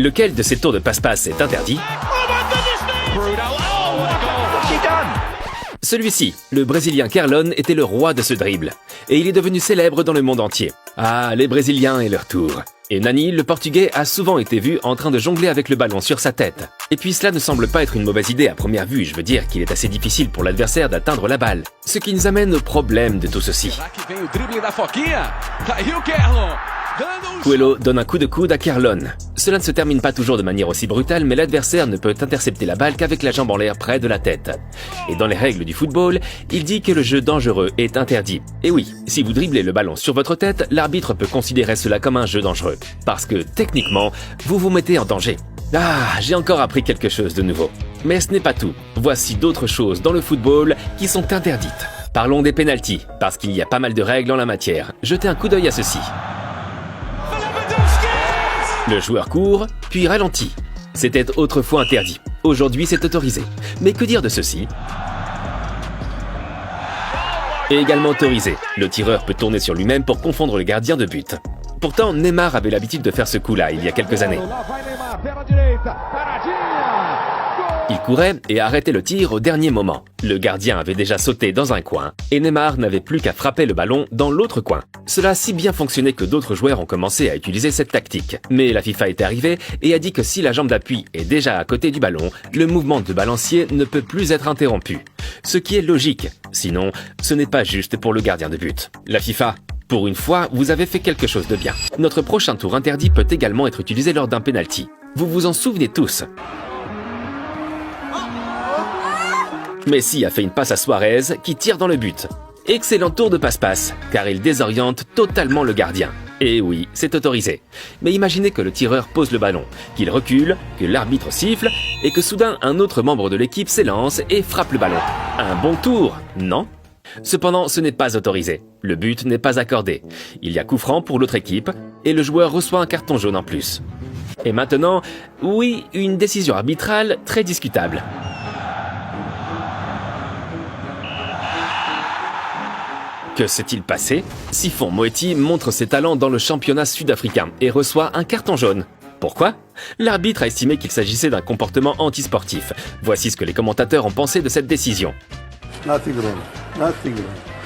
Lequel de ces tours de passe-passe est interdit? Celui-ci, le Brésilien Carlone, était le roi de ce dribble. Et il est devenu célèbre dans le monde entier. Ah, les Brésiliens et leur tour. Et Nani, le Portugais, a souvent été vu en train de jongler avec le ballon sur sa tête. Et puis cela ne semble pas être une mauvaise idée à première vue, je veux dire qu'il est assez difficile pour l'adversaire d'atteindre la balle. Ce qui nous amène au problème de tout ceci. Coelho donne un coup de coude à Carlone. Cela ne se termine pas toujours de manière aussi brutale, mais l'adversaire ne peut intercepter la balle qu'avec la jambe en l'air près de la tête. Et dans les règles du football, il dit que le jeu dangereux est interdit. Et oui, si vous driblez le ballon sur votre tête, l'arbitre peut considérer cela comme un jeu dangereux. Parce que, techniquement, vous vous mettez en danger. Ah, j'ai encore appris quelque chose de nouveau. Mais ce n'est pas tout. Voici d'autres choses dans le football qui sont interdites. Parlons des pénaltys, parce qu'il y a pas mal de règles en la matière. Jetez un coup d'œil à ceci. Le joueur court, puis ralentit. C'était autrefois interdit. Aujourd'hui, c'est autorisé. Mais que dire de ceci? Et également autorisé. Le tireur peut tourner sur lui-même pour confondre le gardien de but. Pourtant, Neymar avait l'habitude de faire ce coup-là il y a quelques années. Il courait et arrêtait le tir au dernier moment. Le gardien avait déjà sauté dans un coin et Neymar n'avait plus qu'à frapper le ballon dans l'autre coin. Cela a si bien fonctionné que d'autres joueurs ont commencé à utiliser cette tactique. Mais la FIFA est arrivée et a dit que si la jambe d'appui est déjà à côté du ballon, le mouvement de balancier ne peut plus être interrompu. Ce qui est logique. Sinon, ce n'est pas juste pour le gardien de but. La FIFA, pour une fois, vous avez fait quelque chose de bien. Notre prochain tour interdit peut également être utilisé lors d'un penalty. Vous vous en souvenez tous. Messi a fait une passe à Suarez qui tire dans le but. Excellent tour de passe-passe, car il désoriente totalement le gardien. Et oui, c'est autorisé. Mais imaginez que le tireur pose le ballon, qu'il recule, que l'arbitre siffle, et que soudain un autre membre de l'équipe s'élance et frappe le ballon. Un bon tour, non? Cependant, ce n'est pas autorisé. Le but n'est pas accordé. Il y a coup franc pour l'autre équipe, et le joueur reçoit un carton jaune en plus. Et maintenant, oui, une décision arbitrale très discutable. Que s'est-il passé? Sifon Moeti montre ses talents dans le championnat sud-africain et reçoit un carton jaune. Pourquoi? L'arbitre a estimé qu'il s'agissait d'un comportement antisportif. Voici ce que les commentateurs ont pensé de cette décision.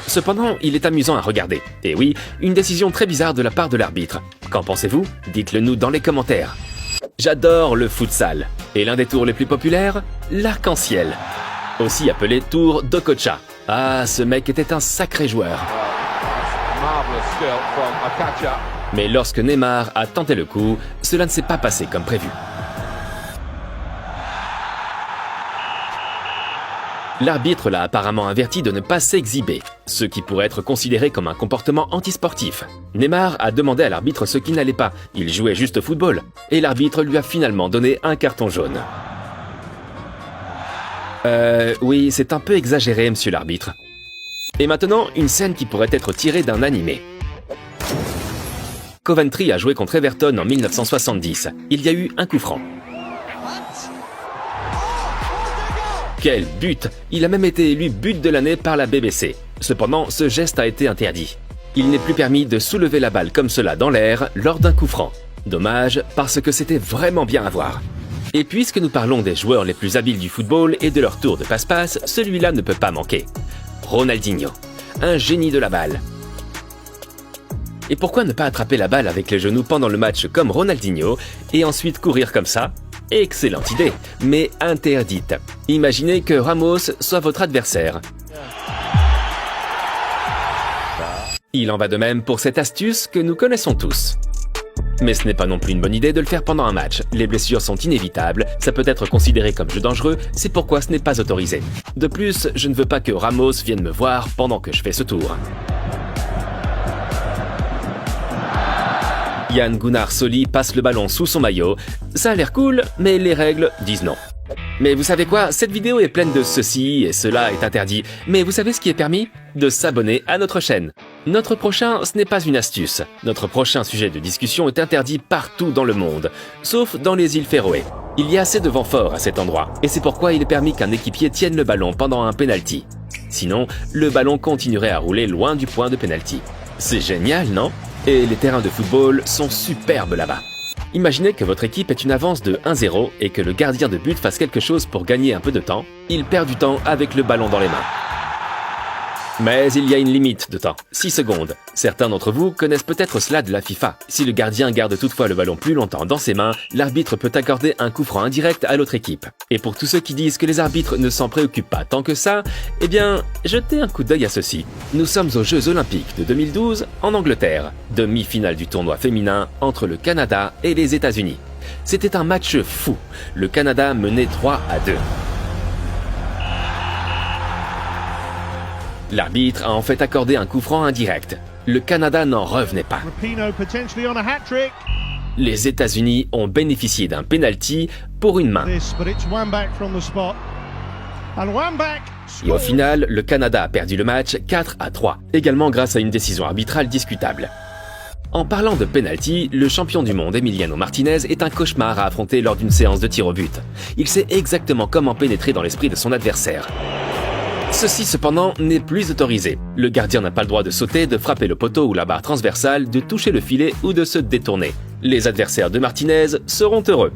Cependant, il est amusant à regarder. Et oui, une décision très bizarre de la part de l'arbitre. Qu'en pensez-vous? Dites-le nous dans les commentaires. J'adore le futsal. Et l'un des tours les plus populaires? L'arc-en-ciel. Aussi appelé tour d'Okocha. Ah, ce mec était un sacré joueur. Mais lorsque Neymar a tenté le coup, cela ne s'est pas passé comme prévu. L'arbitre l'a apparemment averti de ne pas s'exhiber, ce qui pourrait être considéré comme un comportement antisportif. Neymar a demandé à l'arbitre ce qui n'allait pas, il jouait juste au football, et l'arbitre lui a finalement donné un carton jaune. Oui, c'est un peu exagéré, monsieur l'arbitre. Et maintenant, une scène qui pourrait être tirée d'un animé. Coventry a joué contre Everton en 1970. Il y a eu un coup franc. Quel but! Il a même été élu but de l'année par la BBC. Cependant, ce geste a été interdit. Il n'est plus permis de soulever la balle comme cela dans l'air lors d'un coup franc. Dommage, parce que c'était vraiment bien à voir. Et puisque nous parlons des joueurs les plus habiles du football et de leur tour de passe-passe, celui-là ne peut pas manquer. Ronaldinho, un génie de la balle. Et pourquoi ne pas attraper la balle avec les genoux pendant le match comme Ronaldinho et ensuite courir comme ça? Excellente idée, mais interdite. Imaginez que Ramos soit votre adversaire. Il en va de même pour cette astuce que nous connaissons tous. Mais ce n'est pas non plus une bonne idée de le faire pendant un match. Les blessures sont inévitables, ça peut être considéré comme jeu dangereux, c'est pourquoi ce n'est pas autorisé. De plus, je ne veux pas que Ramos vienne me voir pendant que je fais ce tour. Jan Gunnar Solli passe le ballon sous son maillot. Ça a l'air cool, mais les règles disent non. Mais vous savez quoi? Cette vidéo est pleine de ceci et cela est interdit. Mais vous savez ce qui est permis? De s'abonner à notre chaîne. Notre prochain, ce n'est pas une astuce. Notre prochain sujet de discussion est interdit partout dans le monde, sauf dans les îles Féroé. Il y a assez de vent fort à cet endroit, et c'est pourquoi il est permis qu'un équipier tienne le ballon pendant un penalty. Sinon, le ballon continuerait à rouler loin du point de penalty. C'est génial, non? Et les terrains de football sont superbes là-bas. Imaginez que votre équipe ait une avance de 1-0 et que le gardien de but fasse quelque chose pour gagner un peu de temps. Il perd du temps avec le ballon dans les mains. Mais il y a une limite de temps, 6 secondes. Certains d'entre vous connaissent peut-être cela de la FIFA. Si le gardien garde toutefois le ballon plus longtemps dans ses mains, l'arbitre peut accorder un coup franc indirect à l'autre équipe. Et pour tous ceux qui disent que les arbitres ne s'en préoccupent pas tant que ça, eh bien, jetez un coup d'œil à ceci. Nous sommes aux Jeux Olympiques de 2012 en Angleterre, demi-finale du tournoi féminin entre le Canada et les États-Unis. C'était un match fou. Le Canada menait 3-2. L'arbitre a en fait accordé un coup franc indirect. Le Canada n'en revenait pas. Les États-Unis ont bénéficié d'un penalty pour une main. Et au final, le Canada a perdu le match 4-3, également grâce à une décision arbitrale discutable. En parlant de penalty, le champion du monde Emiliano Martinez est un cauchemar à affronter lors d'une séance de tir au but. Il sait exactement comment pénétrer dans l'esprit de son adversaire. Ceci cependant n'est plus autorisé. Le gardien n'a pas le droit de sauter, de frapper le poteau ou la barre transversale, de toucher le filet ou de se détourner. Les adversaires de Martinez seront heureux.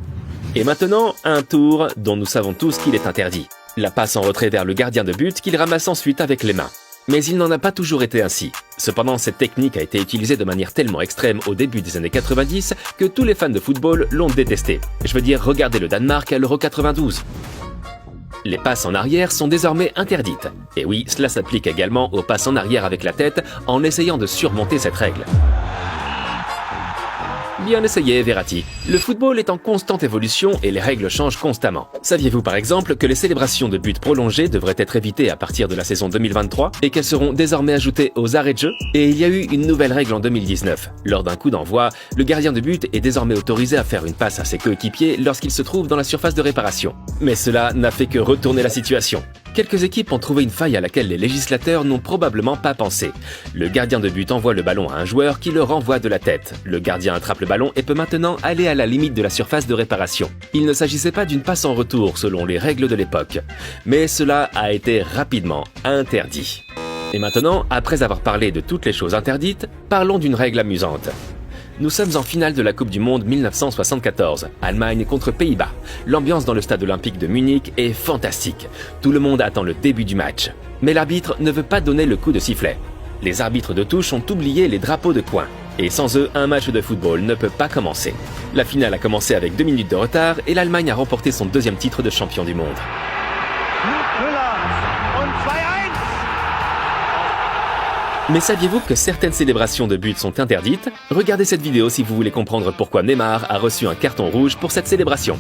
Et maintenant, un tour dont nous savons tous qu'il est interdit. La passe en retrait vers le gardien de but qu'il ramasse ensuite avec les mains. Mais il n'en a pas toujours été ainsi. Cependant, cette technique a été utilisée de manière tellement extrême au début des années 90 que tous les fans de football l'ont détestée. Je veux dire, regardez le Danemark à l'Euro 92. Les passes en arrière sont désormais interdites. Et oui, cela s'applique également aux passes en arrière avec la tête en essayant de surmonter cette règle. Bien essayé, Verratti. Le football est en constante évolution et les règles changent constamment. Saviez-vous par exemple que les célébrations de buts prolongés devraient être évitées à partir de la saison 2023 et qu'elles seront désormais ajoutées aux arrêts de jeu? Et il y a eu une nouvelle règle en 2019. Lors d'un coup d'envoi, le gardien de but est désormais autorisé à faire une passe à ses coéquipiers lorsqu'il se trouve dans la surface de réparation. Mais cela n'a fait que retourner la situation. Quelques équipes ont trouvé une faille à laquelle les législateurs n'ont probablement pas pensé. Le gardien de but envoie le ballon à un joueur qui le renvoie de la tête. Le gardien attrape le ballon et peut maintenant aller à la limite de la surface de réparation. Il ne s'agissait pas d'une passe en retour selon les règles de l'époque. Mais cela a été rapidement interdit. Et maintenant, après avoir parlé de toutes les choses interdites, parlons d'une règle amusante. Nous sommes en finale de la Coupe du Monde 1974, Allemagne contre Pays-Bas. L'ambiance dans le stade olympique de Munich est fantastique. Tout le monde attend le début du match. Mais l'arbitre ne veut pas donner le coup de sifflet. Les arbitres de touche ont oublié les drapeaux de coin. Et sans eux, un match de football ne peut pas commencer. La finale a commencé avec 2 minutes de retard et l'Allemagne a remporté son deuxième titre de champion du monde. Mais saviez-vous que certaines célébrations de buts sont interdites? Regardez cette vidéo si vous voulez comprendre pourquoi Neymar a reçu un carton rouge pour cette célébration.